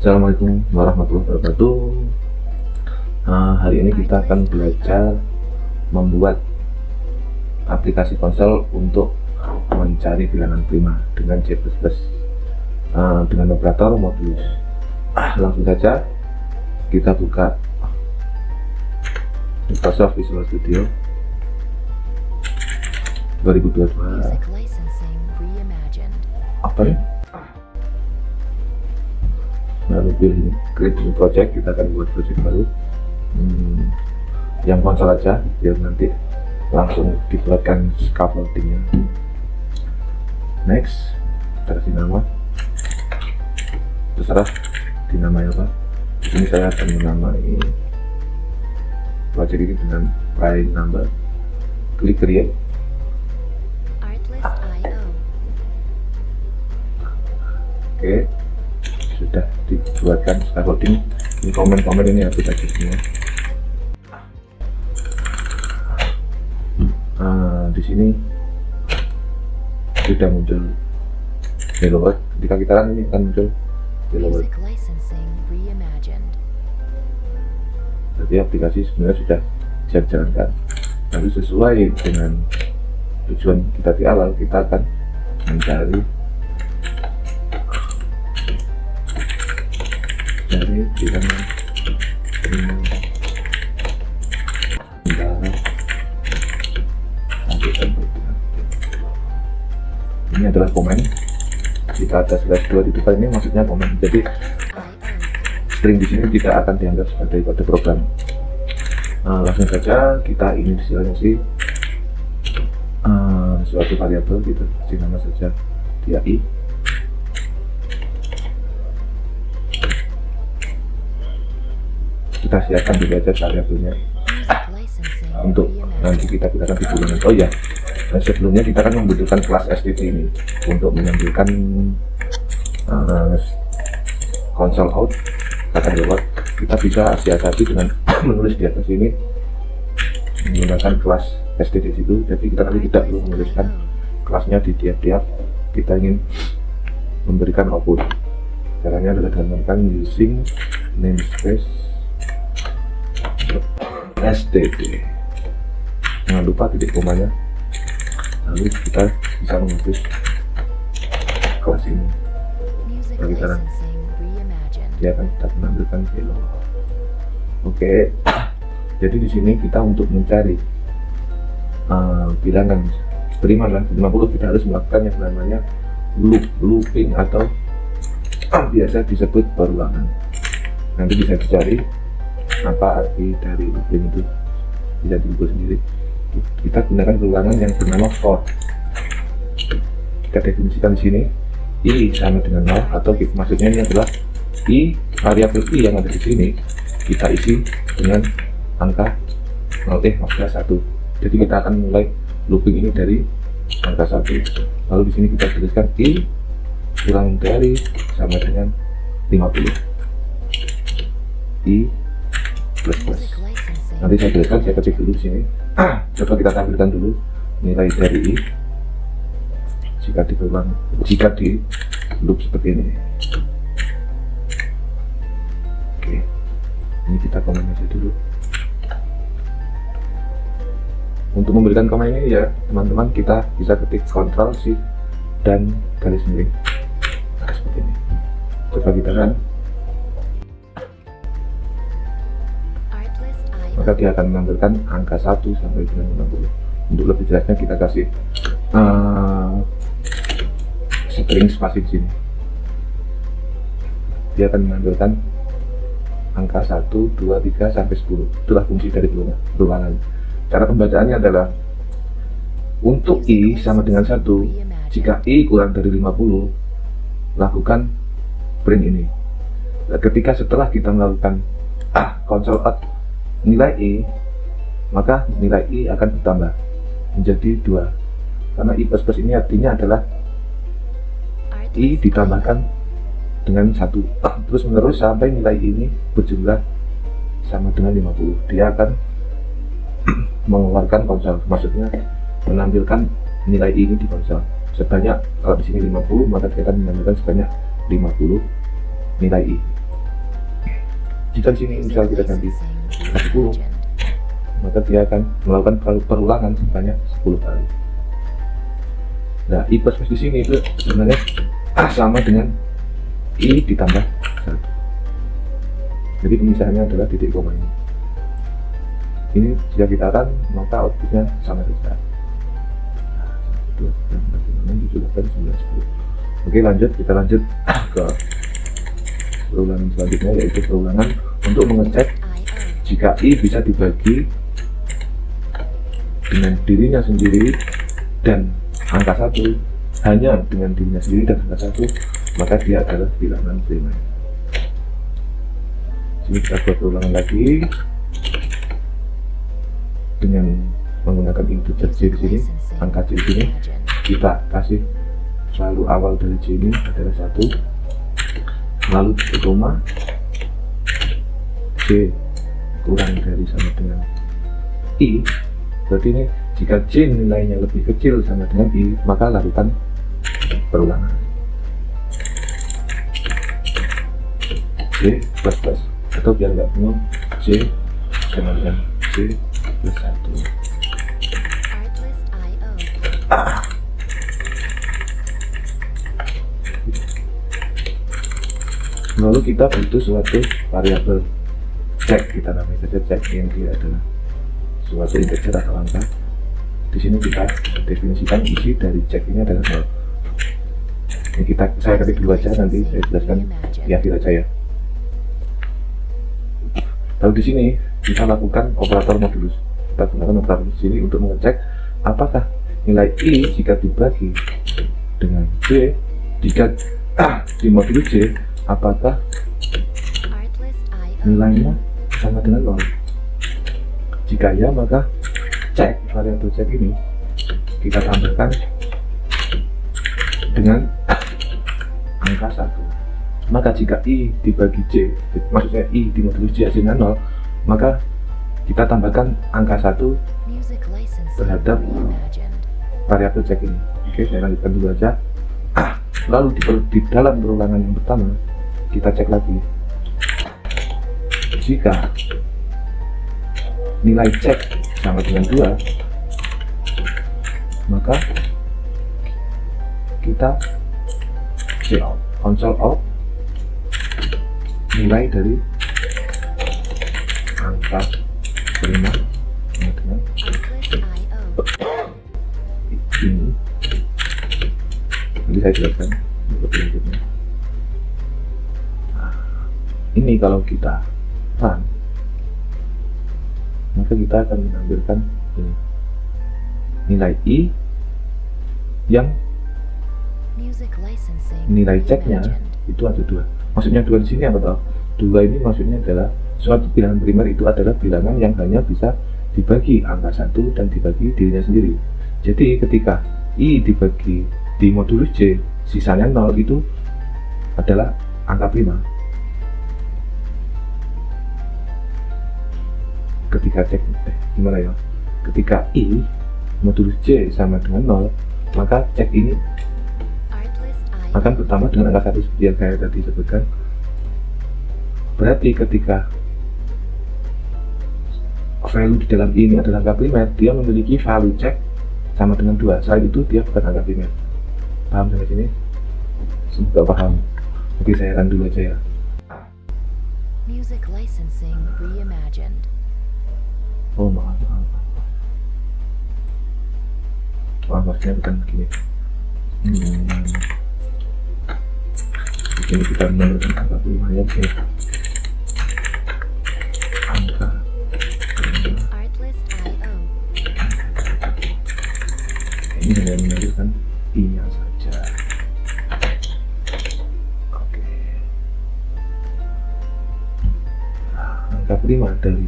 Assalamualaikum warahmatullahi wabarakatuh. Hari ini kita akan belajar membuat aplikasi konsol untuk mencari bilangan prima dengan C++, dengan operator modulus. Langsung saja kita buka Microsoft Visual Studio 2022. Apa nih? Lalu pilih create new project, kita akan buat project baru yang konsol aja biar nanti langsung dibuatkan scaffoldingnya. Next, kita kasih nama, terserah dinamai apa. Di sini saya akan menamai project ini dengan prime number. Klik create. Oke, sudah dibuatkan scaffolding. Ini komen-komen ini hapus aja semua. Di sini sudah muncul hello world. Ketika kita run ini akan muncul hello world. Jadi aplikasi sebenarnya sudah bisa dijalankan. Tapi sesuai dengan tujuan kita di awal, kita akan mencari bilangan ini adalah komen. Jika ada /2 di depan ini maksudnya komen, jadi string di sini tidak akan dianggap sebagai kode program. Langsung saja kita inisialisasi suatu variabel, gitu, kasih nama saja dia i. Kita siapkan dulu aja variabelnya untuk nanti kita gunakan di bulan. Oh ya, dan sebelumnya kita akan membutuhkan kelas std ini untuk menampilkan console out kata lewat. Kita bisa siasati dengan menulis di atas ini menggunakan kelas std itu. Jadi kita nanti tidak perlu menuliskan kelasnya di tiap-tiap kita ingin memberikan output. Caranya adalah dengan menggunakan using namespace std, jangan lupa titik komanya. Lalu kita bisa menghapus kelas ini. Kalau kita dia akan tetap menampilkan hello. Oke, jadi di sini kita untuk mencari bilangan prima 50, kita harus melakukan yang namanya looping atau biasa disebut perulangan. Nanti bisa dicari apa arti dari looping itu, bisa diukur sendiri. Kita gunakan perulangan yang bernama for. Kita definisikan di sini i sama dengan 0, atau maksudnya ini adalah i, variabel i yang ada di sini kita isi dengan angka 1. Jadi kita akan mulai looping ini dari angka 1. Lalu di sini kita tuliskan i kurang dari sama dengan 50. I plus. Nanti saya jelaskan, saya ketik dulu di sini. Coba kita tampilkan dulu nilai dari i jika di loop seperti ini. Oke, ini kita komen aja dulu. Untuk memberikan komen ini ya teman-teman, kita bisa ketik Ctrl Shift dan garis miring seperti ini. Coba kita run. Maka dia akan menampilkan angka 1 sampai dengan 50. Untuk lebih jelasnya kita kasih string spasi di sini. Dia akan menampilkan angka 1, 2, 3 sampai 10. Itulah fungsi dari perulangan. Cara pembacaannya adalah untuk i sama dengan 1, jika i kurang dari 50, lakukan print ini. Dan ketika setelah kita melakukan console out nilai i, maka nilai i akan bertambah menjadi 2, karena i plus ini artinya adalah i ditambahkan dengan 1 terus menerus sampai nilai ini berjumlah sama dengan 50. Dia akan mengeluarkan konsol, maksudnya menampilkan nilai ini di konsol sebanyak, kalau di sini 50 maka dia akan menampilkan sebanyak 50 nilai i. Jika di sini misal kita ganti 10, maka dia akan melakukan perulangan sebanyak 10 kali. Nah, I plus plus di sini itu sebenarnya sama dengan I ditambah 1. Jadi pemisahannya adalah titik koma ini. Ini jika kita run, maka outputnya sama saja. Oke, lanjut, kita lanjut ke perulangan selanjutnya, yaitu perulangan untuk mengecek jika I bisa dibagi dengan dirinya sendiri dan angka 1 hanya dengan dirinya sendiri dan angka 1, maka dia adalah bilangan primer. Sini kita buat perulangan lagi dengan menggunakan integer J di sini, angka J di sini kita kasih selalu awal dari J ini adalah 1, lalu titik koma, J kurang dari sama dengan I, berarti ini jika J nilainya lebih kecil sama dengan I, maka lakukan perulangan J plus plus, atau biar nggak bingung, J sama dengan J plus 1. Lalu kita butuh suatu variabel cek, kita namanya saja cek, yang dia adalah suatu integer atau angka. Di sini kita definisikan isi dari cek ini adalah 0. Ini saya ketik dulu aja, nanti saya jelaskan di akhir aja ya. Lalu di sini kita lakukan operator modulus. Kita gunakan operator di sini untuk mengecek apakah nilai I jika dibagi dengan J, jika di modulus J, apakah nilainya sama dengan 0. Jika ya, maka cek, variabel cek ini kita tambahkan dengan angka 1. Maka jika I dibagi J, maksudnya I di modulus J hasilnya 0, maka kita tambahkan angka 1 terhadap variabel cek ini. Oke, saya lanjutkan dulu aja. Lalu di dalam perulangan yang pertama kita cek lagi, jika nilai cek sama dengan 2, maka kita cek console out nilai dari angka prima dengan ini. Nanti saya jelaskan berikutnya. Ini kalau kita run, maka kita akan menampilkan ini nilai I yang nilai ceknya itu ada 2. Maksudnya 2 di sini apa toh? 2 ini maksudnya adalah suatu bilangan primer itu adalah bilangan yang hanya bisa dibagi angka 1 dan dibagi dirinya sendiri. Jadi ketika I dibagi di modulus J, sisanya 0 itu adalah angka prima. Ketika cek gimana ya? Ketika I modulus J sama dengan 0, maka cek ini akan bertambah dengan angka 1 seperti yang saya tadi sebutkan. Berarti ketika value di dalam I ini adalah angka primer, dia memiliki value cek sama dengan 2. Selain itu dia bukan angka primer. Paham sampai sini? Semoga paham. Oke, saya run dulu aja ya. Music licensing reimagined. Oh maaf, maksudnya bukan begini. Ini kita menurunkan angka primernya sih. Angka ini hanya menunjukkan I-nya saja. Oke. Angka prima dari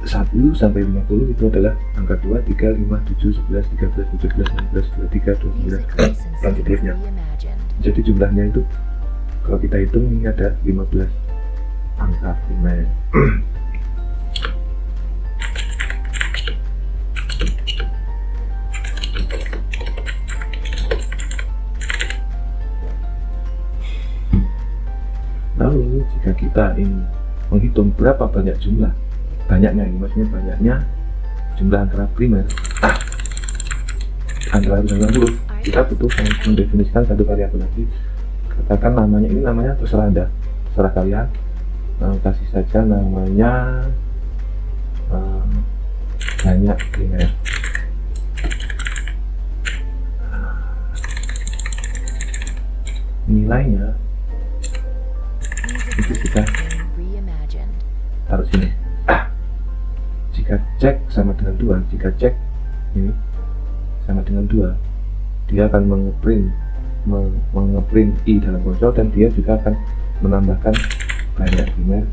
1 sampai 50 itu adalah angka 2, 3, 5, 7, 11, 13, 17, 16, 23, 29 dan seterusnya. Jadi jumlahnya itu kalau kita hitung ini ada 15 angka primer. Lalu jika kita ingin menghitung berapa banyak banyaknya ini, maksudnya banyaknya jumlah antara primer antara 90. Kita butuh mendefinisikan satu variabel lagi, katakan namanya, ini namanya terserah Anda, terserah kalian, kasih saja namanya banyak primer. Nilainya itu kita taruh sini. Jika cek sama dengan 2, jika cek ini sama dengan 2, dia akan mengeprint i dalam konsol, dan dia juga akan menambahkan banyak primer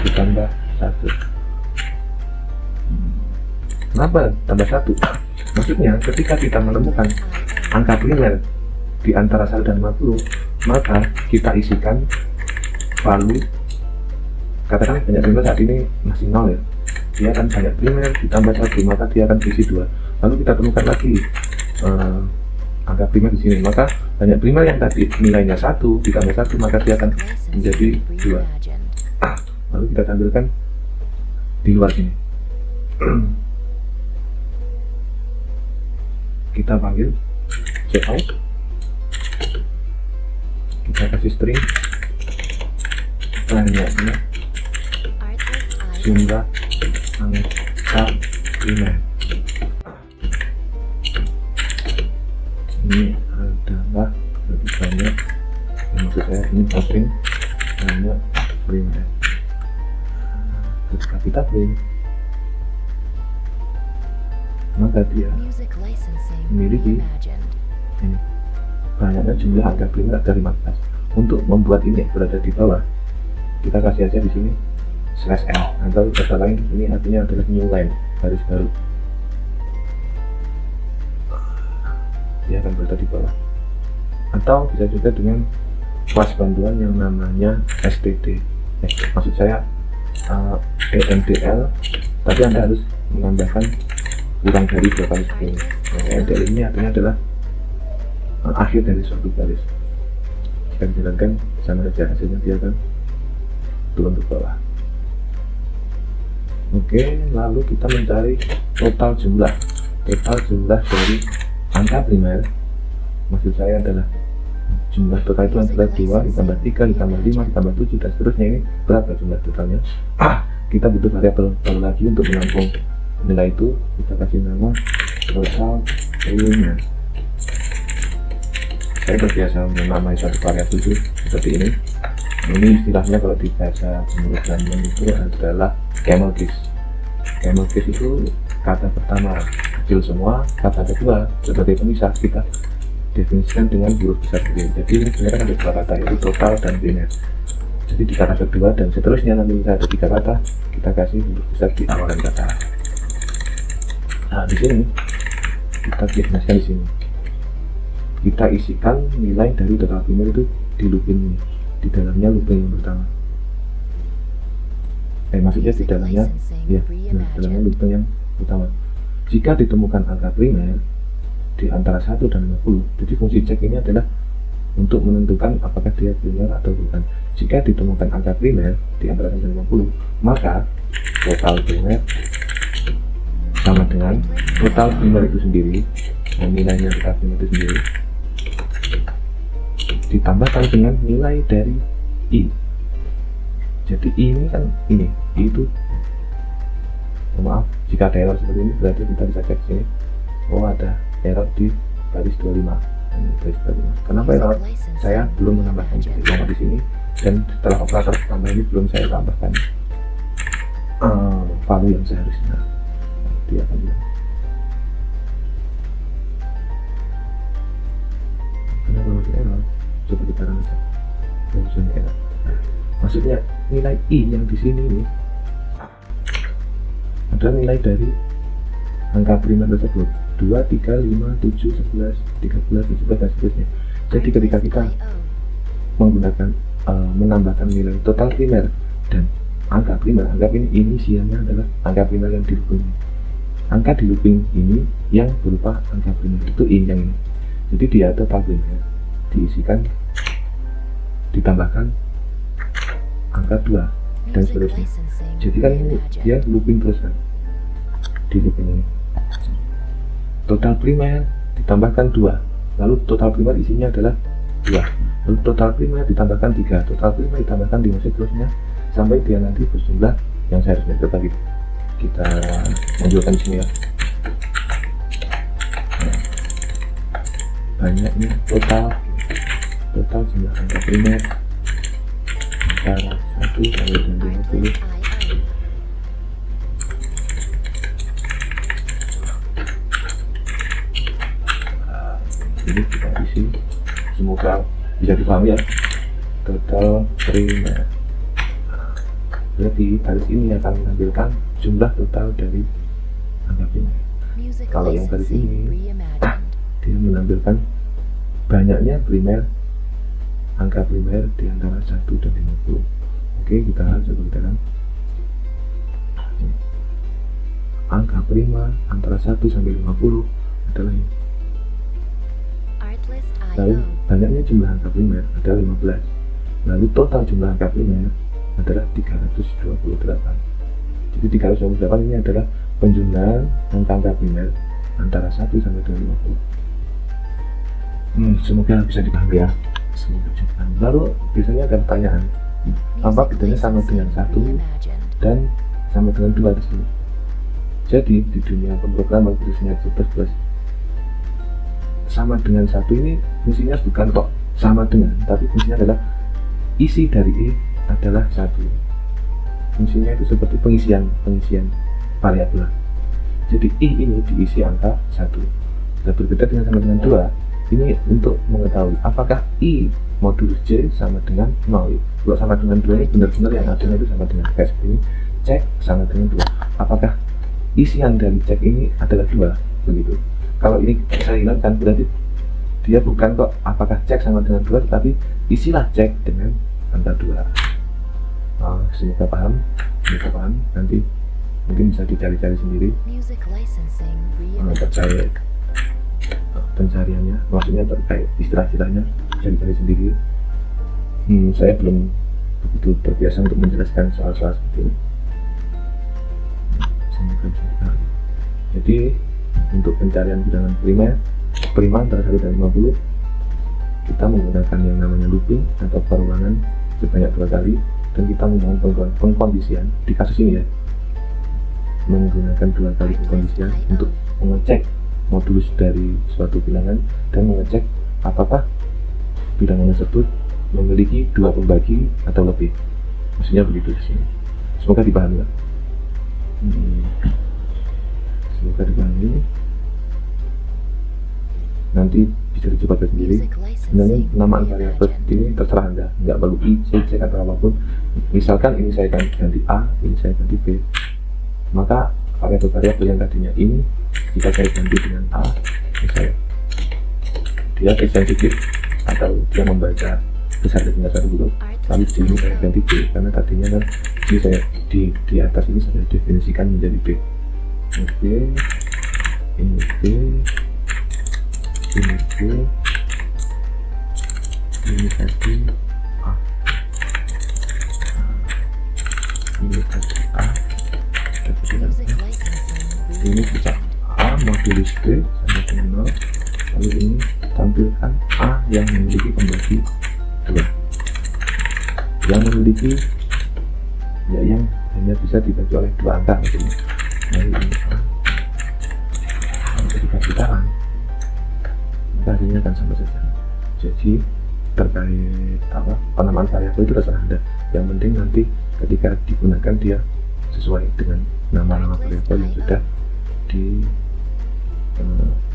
ditambah 1. Kenapa tambah 1? Maksudnya ketika kita menemukan angka primer di antara 1 dan 50, maka kita isikan value, katakan banyak primer saat ini masih 0 ya, dia akan banyak primer ditambah 1, maka dia akan isi 2. Lalu kita temukan lagi angka primer di sini, maka banyak primer yang tadi nilainya 1 ditambah 1, maka dia akan menjadi 2. Lalu kita tampilkan di luar sini. Kita panggil checkout, kita kasih string banyaknya jumlah angka primer. Ini adalah lebih banyak, maksud saya ini string banyak primer. Ketika kita print, maka dia memiliki ini banyaknya jumlah angka primer dari 15. Untuk membuat ini berada di bawah, kita kasih aja di sini /l, atau kata lain ini artinya adalah new line, baris baru. Dia akan berada di bawah. Atau bisa juga dengan kelas bantuan yang namanya std, maksud saya emdl, tapi Anda harus menambahkan kurang dari 2 kali segini. Emdl ini artinya adalah akhir dari suatu baris. Jika dijalankan sama saja, hasilnya dia akan turun ke bawah. Oke, lalu kita mencari total jumlah dari angka primer. Maksud saya adalah jumlah total itu adalah 2 ditambah 3 ditambah 5 ditambah 7 dan seterusnya. Ini berapa jumlah totalnya? Kita butuh variabel baru lagi untuk menampung nilai itu. Kita kasih nama total primer. Saya terbiasa menamai satu variabel itu seperti ini. Ini istilahnya kalau di bahasa pemrograman itu adalah camel case. Camel case itu kata pertama kecil semua, kata kedua sebagai pemisah kita definisikan dengan huruf besar dulu. Jadi ini sebenarnya ada 2 kata, yaitu total dan primer. Jadi di kata kedua dan seterusnya nanti kita ada 3 kata, kita kasih huruf besar di awalan kata. Nah di sini kita definisikan di sini. Kita isikan nilai dari total primer itu di looping ini, di dalamnya looping yang pertama. Maksudnya di dalamnya, ya, dalamnya looping yang pertama. Jika ditemukan angka primer di antara 1 dan 50, jadi fungsi cek ini adalah untuk menentukan apakah dia primer atau bukan. Jika ditemukan angka primer di antara 1 dan 50, maka total primer sama dengan total primer itu sendiri, nilainya total primer itu sendiri ditambahkan dengan nilai dari i. Jadi i ini kan ini, i itu, maaf jika ada error seperti ini, berarti kita bisa cek sini, oh ada error di baris 25. Ini baris 25. Kenapa error? Saya belum menambahkan nomor di sini, dan setelah operator tambah ini belum saya tambahkan value yang seharusnya. Dia akan bilang kenapa masih error? Coba kita rancang fungsinya error. Maksudnya nilai i yang di sini ini adalah nilai dari angka primer tersebut, 2, 3, 5, 7, 11, 13, 17 dan seterusnya. Jadi ketika kita menggunakan menambahkan nilai total primer dan angka primer, anggap ini inisialnya adalah angka primer yang di looping. Angka di looping ini yang berupa angka primer itu i yang ini. Jadi dia total primer diisikan, ditambahkan angka 2 dan Music seterusnya. licensing Jadi kan ini dia reimagined. looping terus kan di looping ini. Total primer ditambahkan 2, lalu total primer isinya adalah 2, lalu total primer ditambahkan 3, total primer ditambahkan 5, seterusnya sampai dia nanti berjumlah yang saya harus meter tadi. Kita munculkan di sini ya. Nah, banyaknya total jumlah angka primer antara 1 sampai dengan 50. Artlist.io. Ini kita isi, semoga bisa dipahami ya. Total primer, berarti garis ini akan menampilkan jumlah total dari angka primer. Music Kalau yang garis licensing ini, reimagined. dia menampilkan banyaknya primer, angka primer di antara 1 dan 50. Oke, kita coba kita kan angka primer antara 1 sampai 50 adalah ini. Lalu Artlist.io. banyaknya jumlah angka primer adalah 15. Lalu total jumlah angka primer adalah 328. Jadi 328 ini adalah penjumlahan angka primer antara 1 sampai dengan 50. Semoga bisa dipahami ya. Semoga bisa dipahami. Lalu biasanya ada pertanyaan, apa Music bedanya sama dengan licensing 1 reimagined. dan sama dengan 2 di sini? Jadi di dunia pemrograman khususnya C++, sama dengan 1 ini fungsinya bukan kok sama dengan, tapi fungsinya adalah isi dari E adalah 1. Fungsinya itu seperti pengisian variabel. Jadi I ini diisi angka 1. Dan berbeda dengan sama dengan 2, ini untuk mengetahui apakah I modulus J sama dengan 0. Kalau sama dengan 2 ini benar-benar yang adanya itu sama dengan kayak seperti ini. Cek sama dengan 2, apakah isian dari cek ini adalah 2, begitu. Kalau ini saya hilangkan, berarti dia bukan kok apakah cek sama dengan 2, tetapi isilah cek dengan angka 2. Semoga paham, nanti mungkin bisa dicari-cari sendiri Music licensing reimagined. terkait pencariannya, maksudnya terkait istilah-istilahnya bisa dicari sendiri. Saya belum begitu terbiasa untuk menjelaskan soal-soal seperti ini. Semoga bisa dipahami. Jadi untuk pencarian bilangan prima antara 1 dan 50, kita menggunakan yang namanya looping atau perulangan sebanyak 2 kali, dan kita menggunakan pengkondisian di kasus ini ya, menggunakan 2 kali pengkondisian untuk mengecek modulus dari suatu bilangan dan mengecek apakah bilangan tersebut memiliki 2 pembagi atau lebih. Maksudnya begitu di sini. Semoga dipahami ya. Semoga dipahami. Nanti bisa dicoba sendiri. Music Sebenarnya licensing penamaan variabel reimagined. ini terserah Anda, nggak perlu I, C, C atau apapun. Misalkan ini saya ganti A, ini saya ganti B, maka variabel yang tadinya ini jika saya ganti dengan A, misalnya dia sensitif atau dia membaca besar dari 1 huruf, lalu di sini saya ganti B karena tadinya kan ini saya di atas ini saya definisikan menjadi B. Oke, ini B, ini B, ini tadi A, ini tadi A, Music licensing ini kita A modulus B sama dengan 0, lalu ini tampilkan A yang memiliki pembagi 2, yang memiliki ya yang hanya bisa dibagi oleh 2 angka maksudnya. Lalu ini A, kalau ketika ditahan maka hasilnya akan sama saja. Jadi terkait penamaan variabel itu terserah Anda, yang penting nanti ketika digunakan dia sesuai dengan nama-nama variabel yang sudah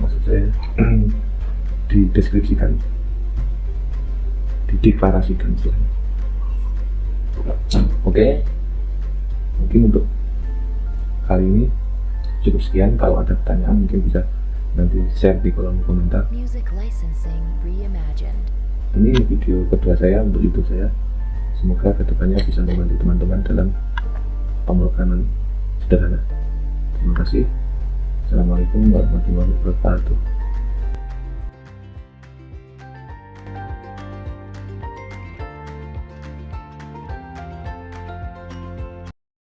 maksud saya dideskripsikan, dideklarasikan istilahnya. Oke, mungkin untuk kali ini cukup sekian. Kalau ada pertanyaan mungkin bisa nanti share di kolom komentar. Music licensing reimagined. Ini video kedua saya untuk YouTube saya. Semoga kedepannya bisa membantu teman-teman dalam pemrograman sederhana. Terima kasih. Assalamualaikum warahmatullahi wabarakatuh.